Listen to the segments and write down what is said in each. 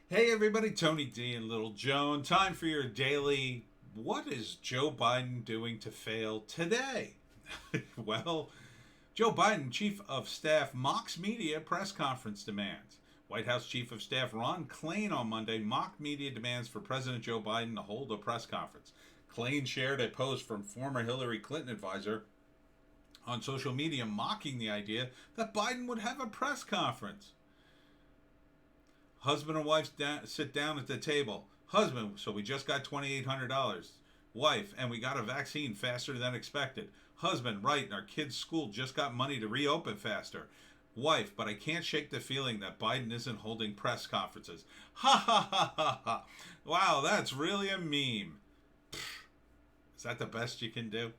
Hey everybody, Tony D and Little Joan. Time for your daily What is Joe Biden doing to fail today? Well, Joe Biden, Chief of Staff, mocks media press conference demands. White House Chief of Staff Ron Klain on Monday mocked media demands for President Joe Biden to hold a press conference. Klain shared a post from former Hillary Clinton advisor on social media mocking the idea that Biden would have a press conference. Husband and wife sit down at the table. Husband, so we just got $2,800. Wife, and we got a vaccine faster than expected. Husband, right, and our kids' school just got money to reopen faster. Wife, but I can't shake the feeling that Biden isn't holding press conferences. Ha ha ha ha ha. Wow, that's really a meme. Is that the best you can do?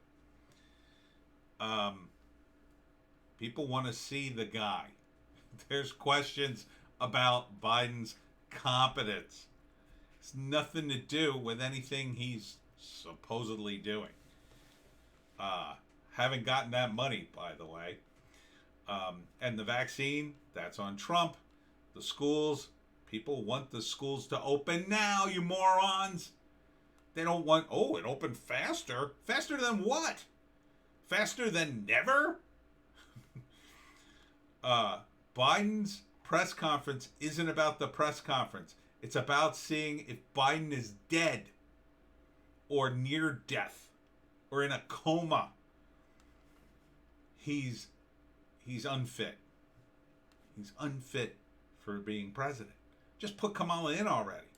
Um, People want to see the guy. There's questions about Biden's competence. It's nothing to do with anything he's supposedly doing. Haven't gotten that money, by the way. And the vaccine, that's on Trump. The schools, people want the schools to open now, you morons. They don't want, oh, it opened faster. Faster than what? Faster than never? Biden's press conference isn't about the press conference. It's about seeing if Biden is dead or near death or in a coma. He's unfit. He's unfit for being president. Just put Kamala in already.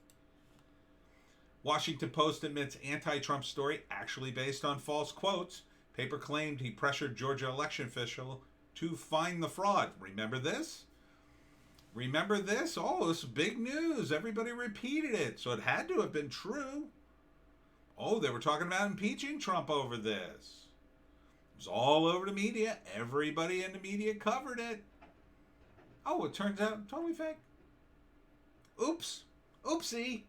Washington Post admits anti-Trump story actually based on false quotes. Paper claimed he pressured Georgia election official to find the fraud. Remember this? Remember this? Oh, this is big news. Everybody repeated it. So it had to have been true. Oh, they were talking about impeaching Trump over this. It was all over the media. Everybody in the media covered it. Oh, it turns out totally fake. Oops. Oopsie.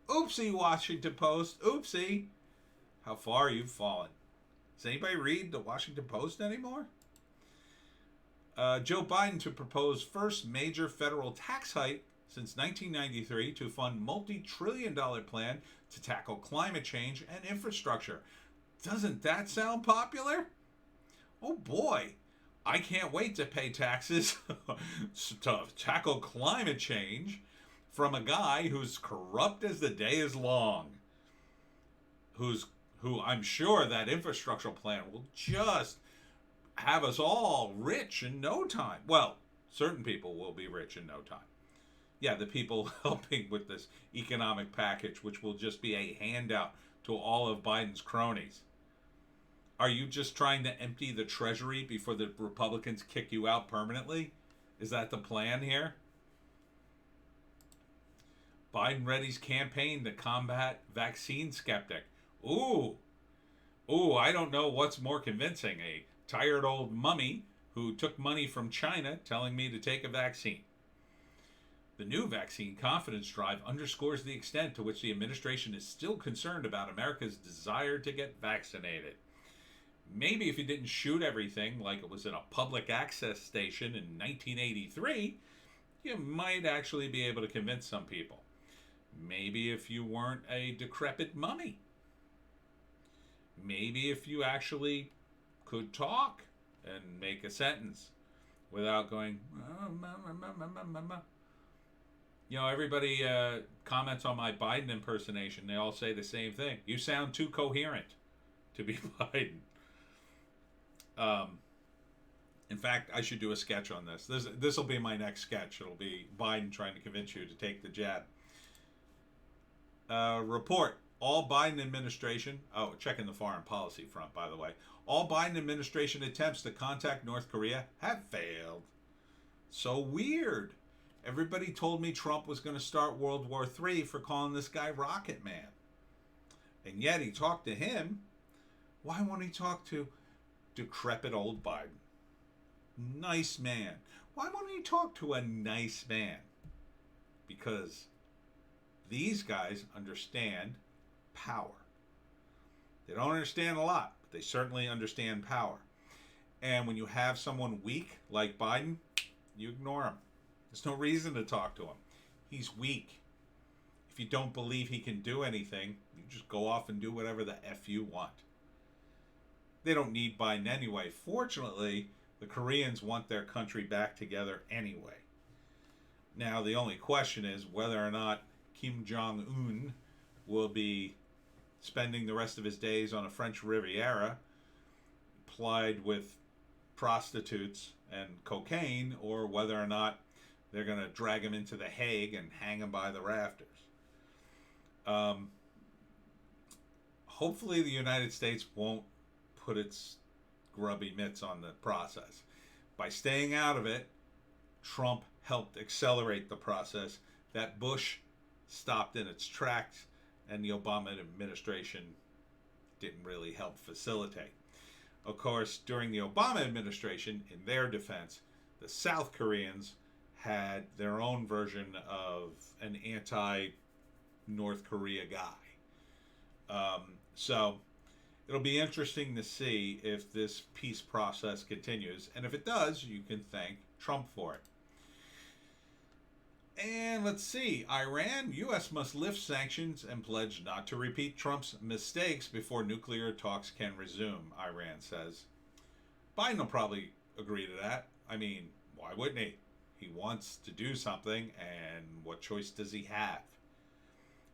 Oopsie, Washington Post. Oopsie. How far you've fallen. Does anybody read the Washington Post anymore? Joe Biden to propose first major federal tax hike since 1993 to fund multi-trillion-dollar plan to tackle climate change and infrastructure. Doesn't that sound popular? Oh boy, I can't wait to pay taxes to tackle climate change from a guy who's corrupt as the day is long. Who I'm sure that infrastructure plan will just have us all rich in no time. Well, certain people will be rich in no time. Yeah, the people helping with this economic package, which will just be a handout to all of Biden's cronies. Are you just trying to empty the treasury before the Republicans kick you out permanently? Is that the plan here? Biden readies campaign to combat vaccine skeptic. Ooh, I don't know what's more convincing. A tired old mummy who took money from China telling me to take a vaccine. The new vaccine confidence drive underscores the extent to which the administration is still concerned about America's desire to get vaccinated. Maybe if you didn't shoot everything like it was in a public access station in 1983, you might actually be able to convince some people. Maybe if you weren't a decrepit mummy. Maybe if you actually could talk and make a sentence without going, you know, everybody comments on my Biden impersonation. They all say the same thing. You sound too coherent to be Biden. In fact, I should do a sketch on this. This will be my next sketch. It'll be Biden trying to convince you to take the jab. Report. All Biden administration, checking the foreign policy front, by the way. All Biden administration attempts to contact North Korea have failed. So weird. Everybody told me Trump was going to start World War III for calling this guy Rocket Man. And yet he talked to him. Why won't he talk to decrepit old Biden? Nice man. Why won't he talk to a nice man? Because these guys understand power. They don't understand a lot, but they certainly understand power. And when you have someone weak like Biden, you ignore him. There's no reason to talk to him. He's weak. If you don't believe he can do anything, you just go off and do whatever the F you want. They don't need Biden anyway. Fortunately, the Koreans want their country back together anyway. Now, the only question is whether or not Kim Jong-un will be spending the rest of his days on a French Riviera plied with prostitutes and cocaine, or whether or not they're going to drag him into The Hague and hang him by the rafters. Hopefully the United States won't put its grubby mitts on the process. By staying out of it, Trump helped accelerate the process that Bush stopped in its tracks and the Obama administration didn't really help facilitate. Of course, during the Obama administration, in their defense, the South Koreans had their own version of an anti-North Korea guy. So it'll be interesting to see if this peace process continues. And if it does, you can thank Trump for it. And let's see, Iran, U.S. must lift sanctions and pledge not to repeat Trump's mistakes before nuclear talks can resume, Iran says. Biden will probably agree to that. I mean, why wouldn't he? He wants to do something, and what choice does he have?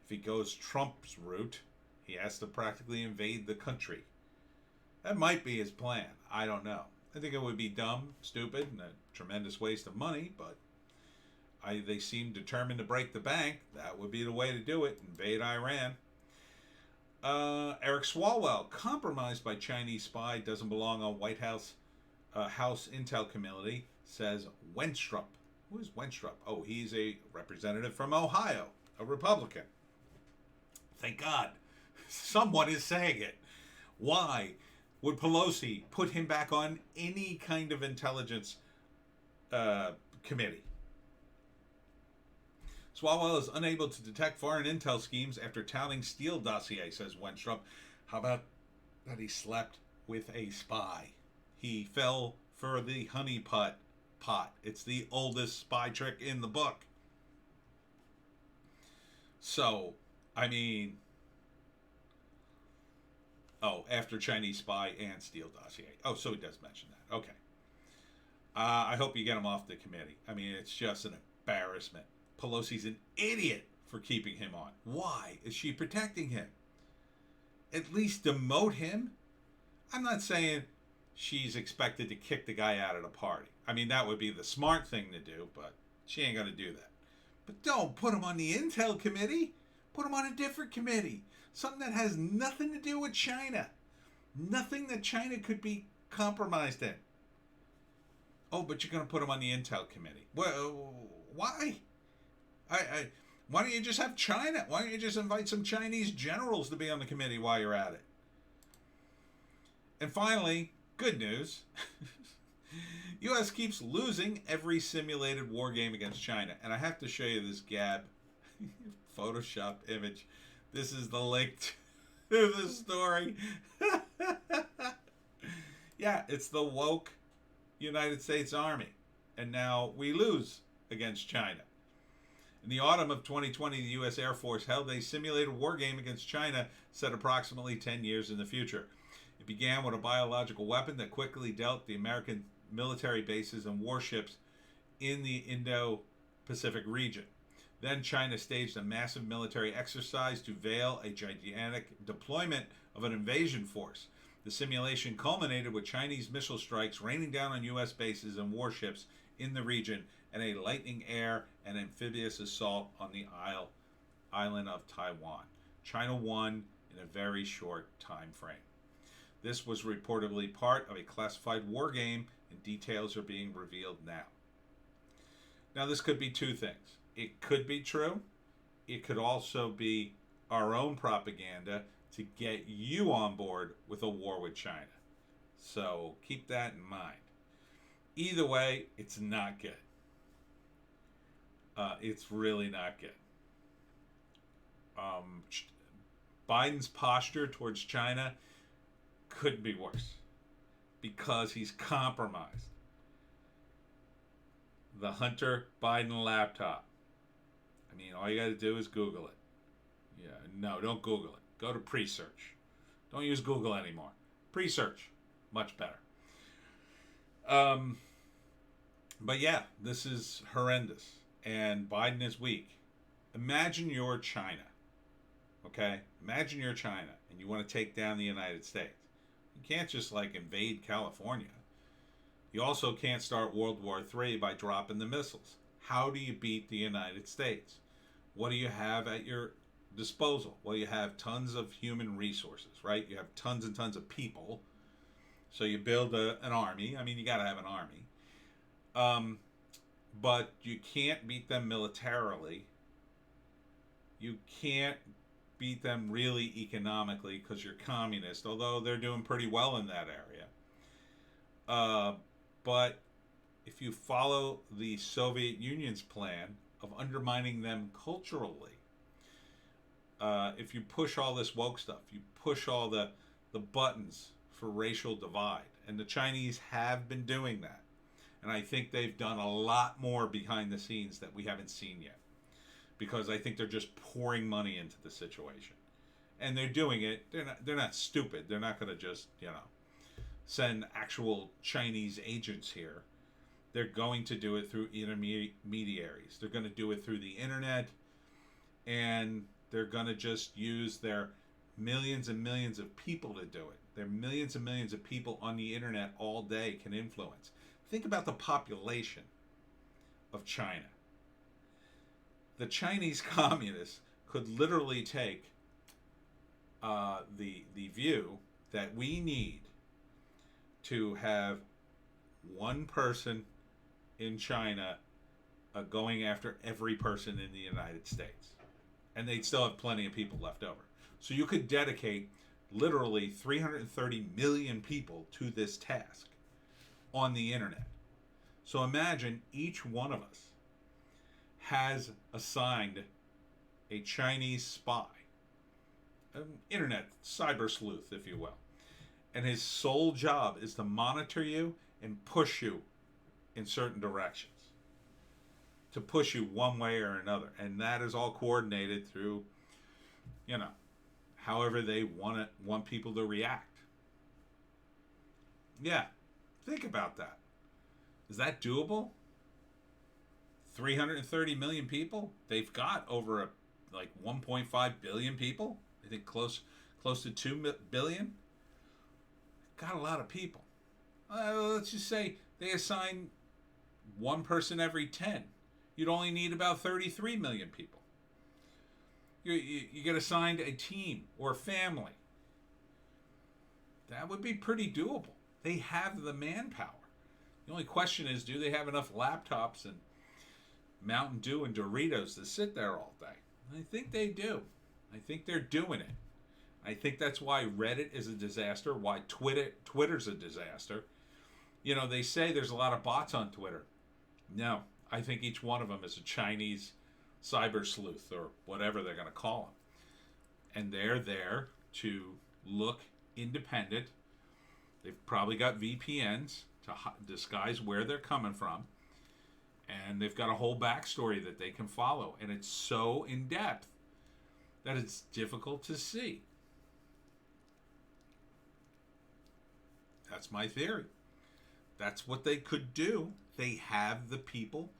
If he goes Trump's route, he has to practically invade the country. That might be his plan. I don't know. I think it would be dumb, stupid, and a tremendous waste of money, but they seem determined to break the bank. That would be the way to do it. Invade Iran. Eric Swalwell, compromised by Chinese spy, doesn't belong on White House House Intel Committee, says Wenstrup. Who is Wenstrup? Oh, he's a representative from Ohio, a Republican. Thank God. Someone is saying it. Why would Pelosi put him back on any kind of intelligence committee? Swalwell is unable to detect foreign intel schemes after touting Steele dossier, says Wenstrup. How about that he slept with a spy? He fell for the honeypot pot. It's the oldest spy trick in the book. So, I mean, after Chinese spy and Steele dossier. Oh, so he does mention that. Okay. I hope you get him off the committee. I mean, it's just an embarrassment. Pelosi's an idiot for keeping him on. Why is she protecting him? At least demote him. I'm not saying she's expected to kick the guy out of the party. I mean, that would be the smart thing to do, but she ain't going to do that. But don't put him on the Intel committee. Put him on a different committee. Something that has nothing to do with China. Nothing that China could be compromised in. Oh, but you're going to put him on the Intel committee. Well, why? Why don't you just have China? Why don't you just invite some Chinese generals to be on the committee while you're at it? And finally, good news. U.S. keeps losing every simulated war game against China. And I have to show you this Gab Photoshop image. This is the link to the story. Yeah, it's the woke United States Army. And now we lose against China. In the autumn of 2020, the U.S. Air Force held a simulated war game against China set approximately 10 years in the future. It began with a biological weapon that quickly dealt the American military bases and warships in the Indo-Pacific region. Then China staged a massive military exercise to veil a gigantic deployment of an invasion force. The simulation culminated with Chinese missile strikes raining down on U.S. bases and warships in the region and a lightning air and amphibious assault on the island of Taiwan. China won in a very short time frame. This was reportedly part of a classified war game, and details are being revealed now. Now, this could be two things. It could be true. It could also be our own propaganda to get you on board with a war with China. So keep that in mind. Either way, it's not good. It's really not good. Biden's posture towards China couldn't be worse because he's compromised. The Hunter Biden laptop mean, all you got to do is Google it. Yeah, no, don't Google it. Go to pre-search. Don't use Google anymore. Pre-search, much better. But yeah, this is horrendous, and Biden is weak. Imagine you're China, okay? Imagine you're China, and you want to take down the United States. You can't just like invade California. You also can't start World War III by dropping the missiles. How do you beat the United States? What do you have at your disposal? Well, you have tons of human resources, right? You have tons and tons of people. So you build an army. I mean, you got to have an army. But you can't beat them militarily. You can't beat them really economically because you're communist, although they're doing pretty well in that area. But if you follow the Soviet Union's plan of undermining them culturally, if you push all this woke stuff, you push all the buttons for racial divide, and the Chinese have been doing that. And I think they've done a lot more behind the scenes that we haven't seen yet, because I think they're just pouring money into the situation, and they're doing it. They're not stupid. They're not going to just send actual Chinese agents here. They're going to do it through intermediaries. They're going to do it through the internet, and they're going to just use their millions and millions of people to do it. Their millions and millions of people on the internet all day can influence. Think about the population of China. The Chinese communists could literally take the view that we need to have one person in China going after every person in the United States. And they'd still have plenty of people left over. So you could dedicate literally 330 million people to this task on the internet. So imagine each one of us has assigned a Chinese spy, an internet cyber sleuth, if you will. And his sole job is to monitor you and push you in certain directions, to push you one way or another. And that is all coordinated through, however they want people to react. Yeah, think about that. Is that doable? 330 million people? They've got over 1.5 billion people. I think close to 2 billion. Got a lot of people. Let's just say they assign one person every 10. You'd only need about 33 million people. You get assigned a team or a family. That would be pretty doable. They have the manpower. The only question is, do they have enough laptops and Mountain Dew and Doritos to sit there all day? I think they do. I think they're doing it. I think that's why Reddit is a disaster, why Twitter's a disaster. They say there's a lot of bots on Twitter. No, I think each one of them is a Chinese cyber sleuth or whatever they're going to call them. And they're there to look independent. They've probably got VPNs to disguise where they're coming from. And they've got a whole backstory that they can follow. And it's so in-depth that it's difficult to see. That's my theory. That's what they could do. They have the people.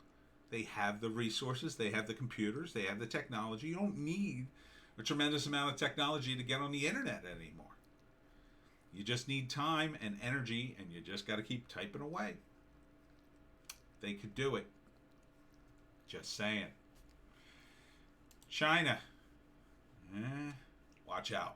They have the resources. They have the computers. They have the technology. You don't need a tremendous amount of technology to get on the internet anymore. You just need time and energy, and you just got to keep typing away. They could do it. Just saying. China. Watch out.